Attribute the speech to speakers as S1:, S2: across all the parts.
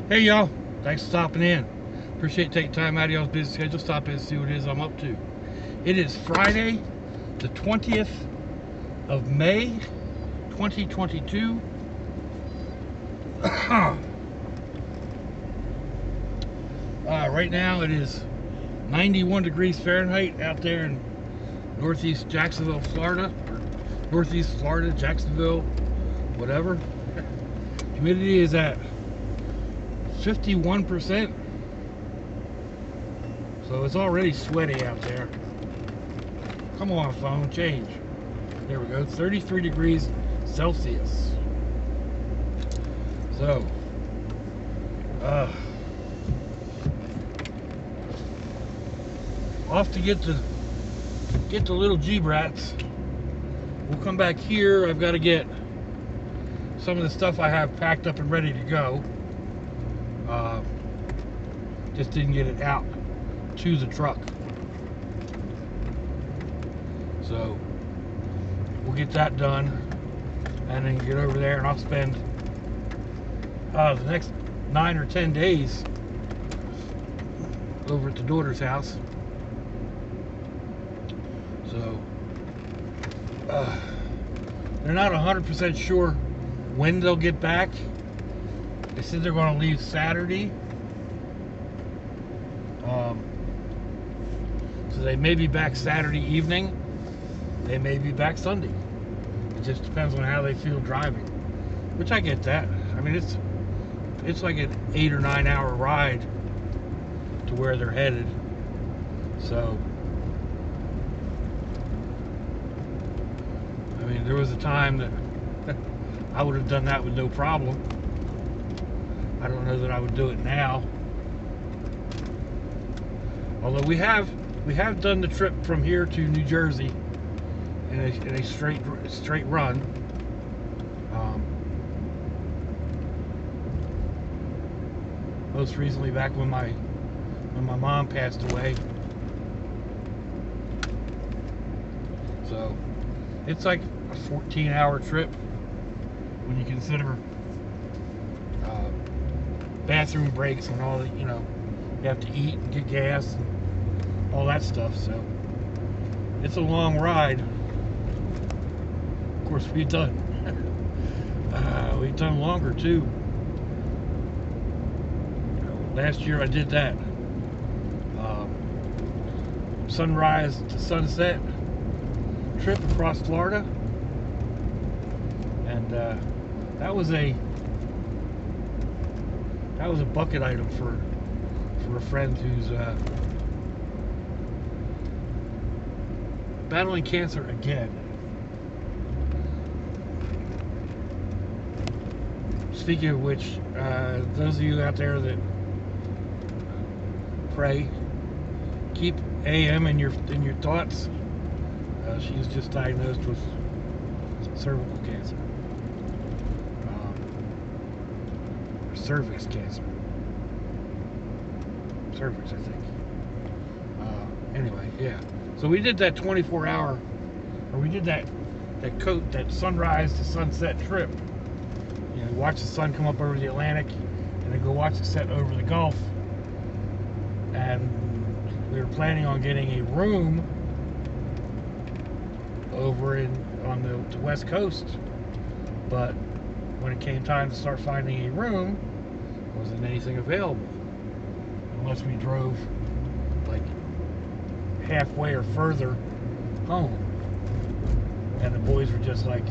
S1: Hey y'all, thanks for stopping in. Appreciate taking time out of y'all's busy schedule. Stop in and see what it is I'm up to. It is Friday, the 20th of May, 2022. Right now it is 91 degrees Fahrenheit out there in northeast Jacksonville, Florida, or northeast Florida, Jacksonville, whatever. Humidity is at 51%, so it's already sweaty out there. Come on, phone, change. There we go, 33 degrees Celsius. So off to get the little G-brats. We'll come back here. I've got to get some of the stuff I have packed up and ready to go. Just didn't get it out to the truck. So we'll get that done and then get over there, and I'll spend the next 9 or 10 days over at the daughter's house. So they're not 100% sure when they'll get back. They said they're going to leave Saturday. So they may be back Saturday evening. They may be back Sunday. It just depends on how they feel driving. Which I get that. I mean, it's like an 8 or 9 hour ride to where they're headed. So I mean, there was a time that I would have done that with no problem. I don't know that I would do it now. Although we have done the trip from here to New Jersey in a straight run. Most recently back when my mom passed away. So it's like a 14-hour trip when you consider bathroom breaks and all that, you know, you have to eat and get gas and all that stuff. So it's a long ride. Of course, we've done longer too. Last year I did that sunrise to sunset trip across Florida, and that was a bucket item for a friend who's battling cancer again. Speaking of which, those of you out there that pray, keep AM in your thoughts. She was just diagnosed with cervical cancer, or cervix cancer. Cervix, I think. Anyway, yeah. So we did that 24-hour, or we did that sunrise to sunset trip. You know, watch the sun come up over the Atlantic, and then go watch it set over the Gulf. And we were planning on getting a room over on the West Coast, but when it came time to start finding a room, there wasn't anything available unless we drove like halfway or further home. And the boys were just like,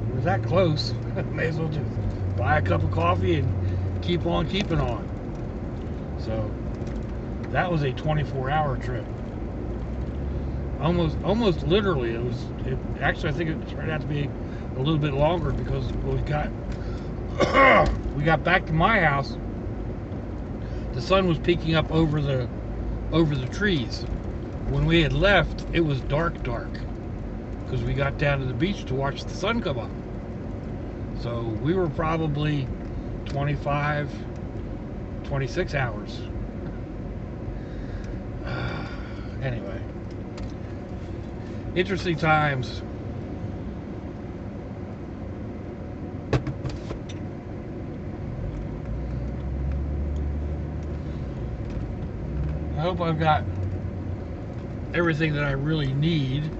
S1: we're that close, may as well just buy a cup of coffee and keep on keeping on. So that was a 24-hour trip. Almost literally. It actually, I think it turned out to be a little bit longer, because we got back to my house. The sun was peeking up over the trees. When we had left, it was dark, because we got down to the beach to watch the sun come up. So we were probably 25, 26 hours. Anyway, interesting times. hope I've got everything that I really need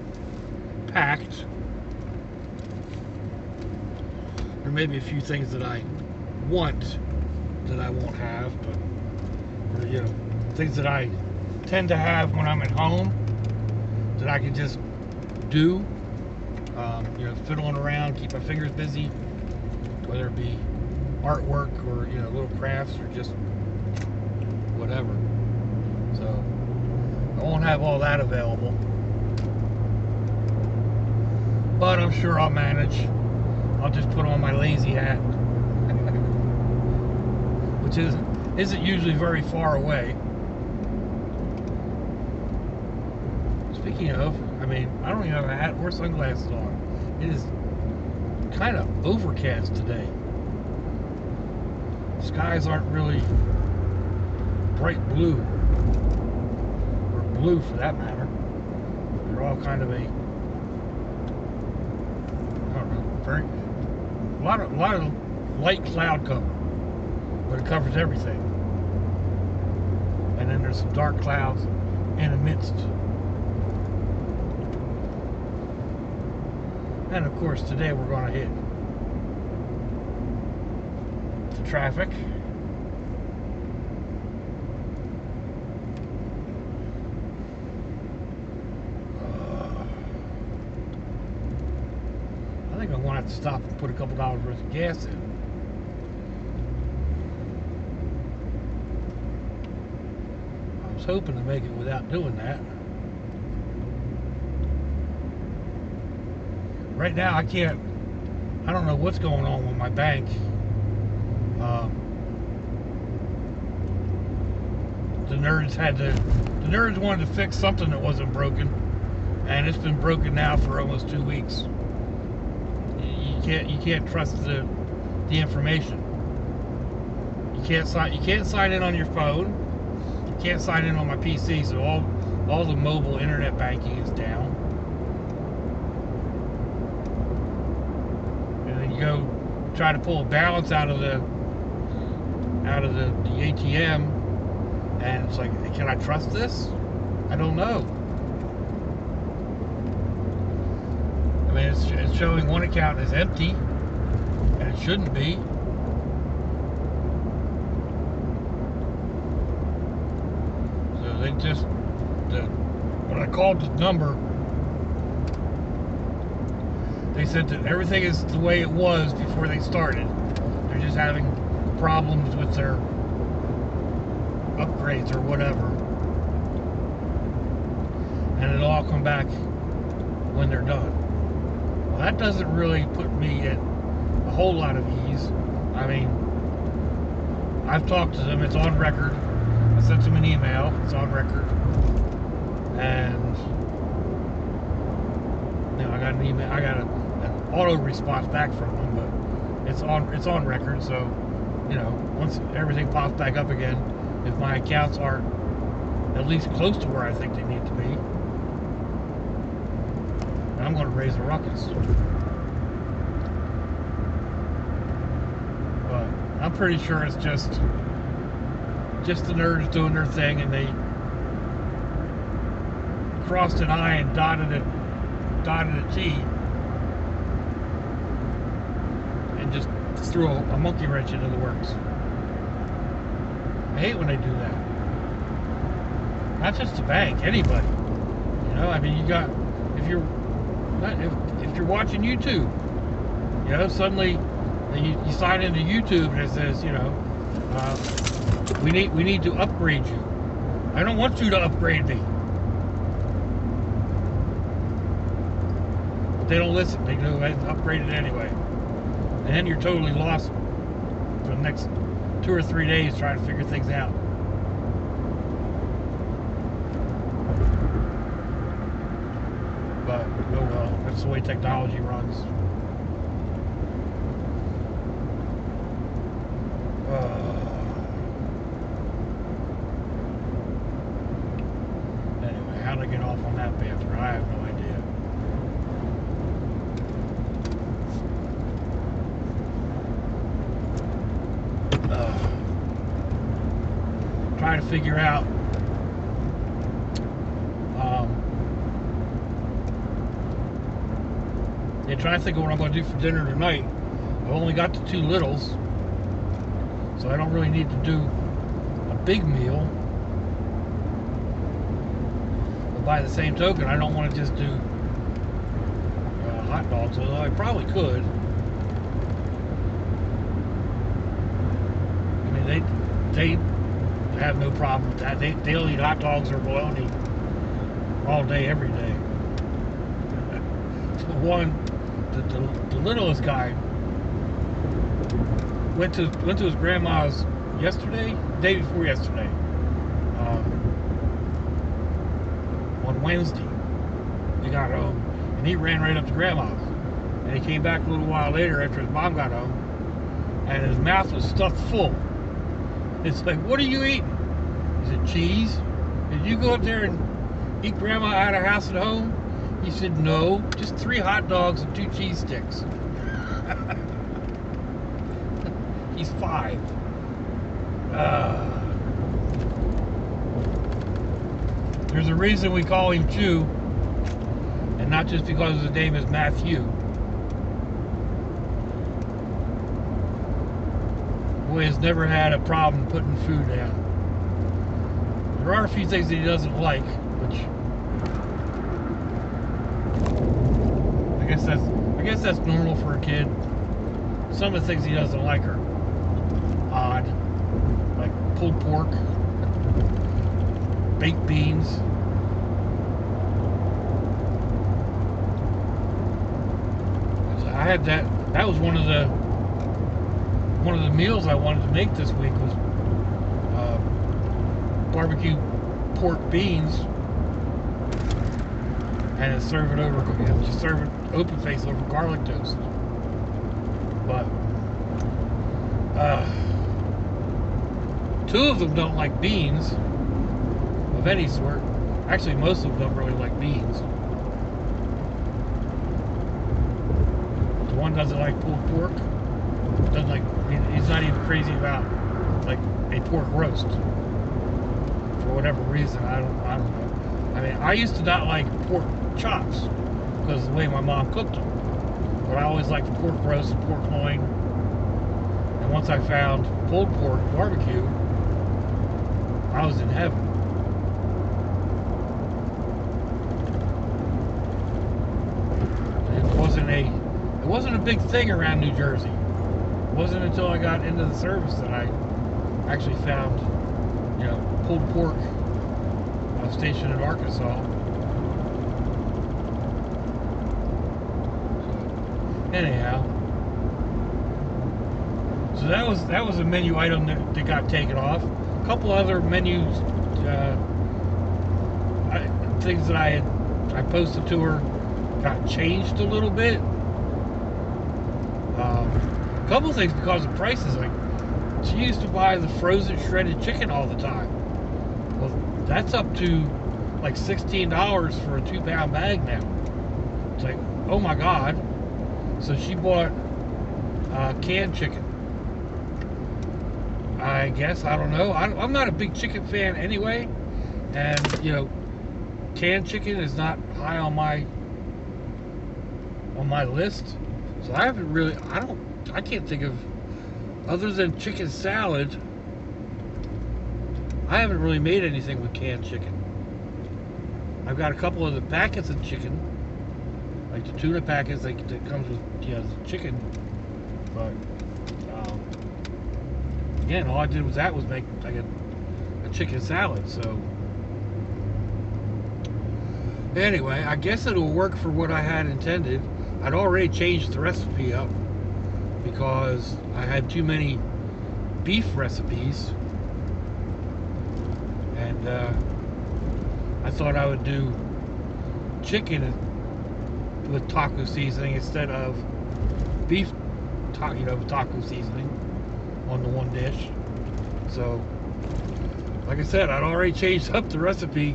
S1: packed. There may be a few things that I want that I won't have, but you know, things that I tend to have when I'm at home that I can just do. You know, fiddling around, keep my fingers busy, whether it be artwork or, you know, little crafts or just whatever. So I won't have all that available, but I'm sure I'll manage. I'll just put on my lazy hat, which isn't usually very far away. Speaking of, I mean, I don't even have a hat or sunglasses on. It is kind of overcast today. Skies aren't really bright blue, or blue for that matter. They're all kind of a, I don't know, very, a lot of light cloud cover, but it covers everything. And then there's some dark clouds in the midst. And of course, today we're going to hit the traffic. I think I'm going to have to stop and put a couple dollars worth of gas in. I was hoping to make it without doing that. Right now, I don't know what's going on with my bank. The nerds wanted to fix something that wasn't broken, and it's been broken now for almost 2 weeks. You can't trust the information. You can't sign in on your phone. You can't sign in on my PC, so all the mobile internet banking is down. You go try to pull a balance out of the ATM, and it's like, can I trust this? I don't know. I mean, it's showing one account is empty, and it shouldn't be. So they just, when I called the number, they said that everything is the way it was before they started. They're just having problems with their upgrades or whatever. And it'll all come back when they're done. Well, that doesn't really put me at a whole lot of ease. I mean, I've talked to them. It's on record. I sent them an email. It's on record. And, you know, I got an email. I got an auto response back from them, but it's on record. So, you know, once everything pops back up again, if my accounts aren't at least close to where I think they need to be, I'm going to raise a ruckus. But I'm pretty sure it's just the nerds doing their thing, and they crossed an I and dotted a T, and just threw a monkey wrench into the works. I hate when they do that. Not just the bank, anybody. You know, I mean, you got, if you're watching YouTube, you know, suddenly you sign into YouTube and it says, you know, we need to upgrade you. I don't want you to upgrade me. But they don't listen. They go ahead and upgrade it anyway. And then you're totally lost for the next 2 or 3 days trying to figure things out. But, oh well, that's the way technology runs. Anyway, how to get off on that banter, I have no idea. Trying to figure out Yeah, trying to think of what I'm going to do for dinner tonight. I've only got the 2 littles, so I don't really need to do a big meal. But by the same token, I don't want to just do hot dogs, although I probably could. I mean, they have no problem with that. They'll eat hot dogs or bologna all day, every day. The littlest guy went to his grandma's yesterday, day before yesterday, on Wednesday. He got home and he ran right up to grandma's, and he came back a little while later after his mom got home, and his mouth was stuffed full. It's like, what are you eating? He said, cheese. Did you go up there and eat grandma out of house and home? He said, no, just 3 hot dogs and 2 cheese sticks. He's 5. There's a reason we call him Chew, and not just because his name is Matthew. Boy has never had a problem putting food down. There are a few things that he doesn't like, which I guess that's normal for a kid. Some of the things he doesn't like are odd, like pulled pork, baked beans. I had that. That was one of the meals I wanted to make this week was barbecue pork beans, and serve it over. Just serve it open face over garlic toast. But 2 of them don't like beans of any sort. Actually, most of them don't really like beans. The one doesn't like pulled pork. Doesn't like. He's not even crazy about like a pork roast for whatever reason. I don't know. I mean, I used to not like pork chops because of the way my mom cooked them. But I always liked pork roast and pork loin. And once I found pulled pork barbecue, I was in heaven. It wasn't a big thing around New Jersey. It wasn't until I got into the service that I actually found, pulled pork stationed in Arkansas. Anyhow, so that was a menu item that got taken off. A couple other menus, things that I posted to her got changed a little bit. A couple of things because of prices. Like, she used to buy the frozen shredded chicken all the time. Well, that's up to like $16 for a 2-pound bag now. It's like, oh my God. So she bought canned chicken. I guess, I don't know. I'm not a big chicken fan anyway. And, canned chicken is not high on my list. So I haven't really, I can't think of, other than chicken salad, I haven't really made anything with canned chicken. I've got a couple of the packets of chicken, like the tuna packets that comes with the chicken, but again, all I did was make like a chicken salad. So anyway, I guess it'll work for what I had intended. I'd already changed the recipe up because I had too many beef recipes, and I thought I would do chicken with taco seasoning instead of beef, with taco seasoning on the one dish. So, like I said, I'd already changed up the recipe.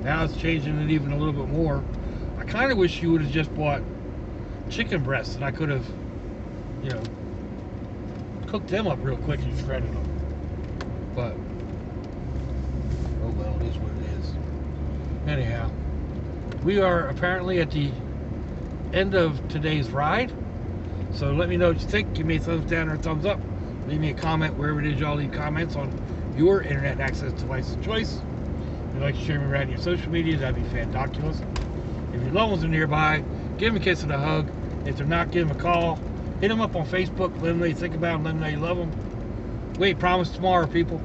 S1: Now it's changing it even a little bit more. I kind of wish you would have just bought chicken breasts, and I could have, cooked them up real quick and shredded them. But, oh well, it is what it is. Anyhow, we are apparently at the end of today's ride. So let me know what you think. Give me a thumbs down or a thumbs up. Leave me a comment wherever it is y'all leave comments on your internet access device of choice. If you'd like to share me around your social media, that'd be fantabulous. If your loved ones are nearby, give them a kiss and a hug. If they're not, give them a call. Hit them up on Facebook. Let them know you think about them. Let them know you love them. We ain't promised tomorrow, people.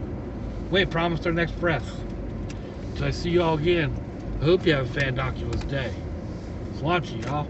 S1: We ain't promised our next breath. Until I see y'all again, I hope you have a fantabulous day. It's launchy, y'all.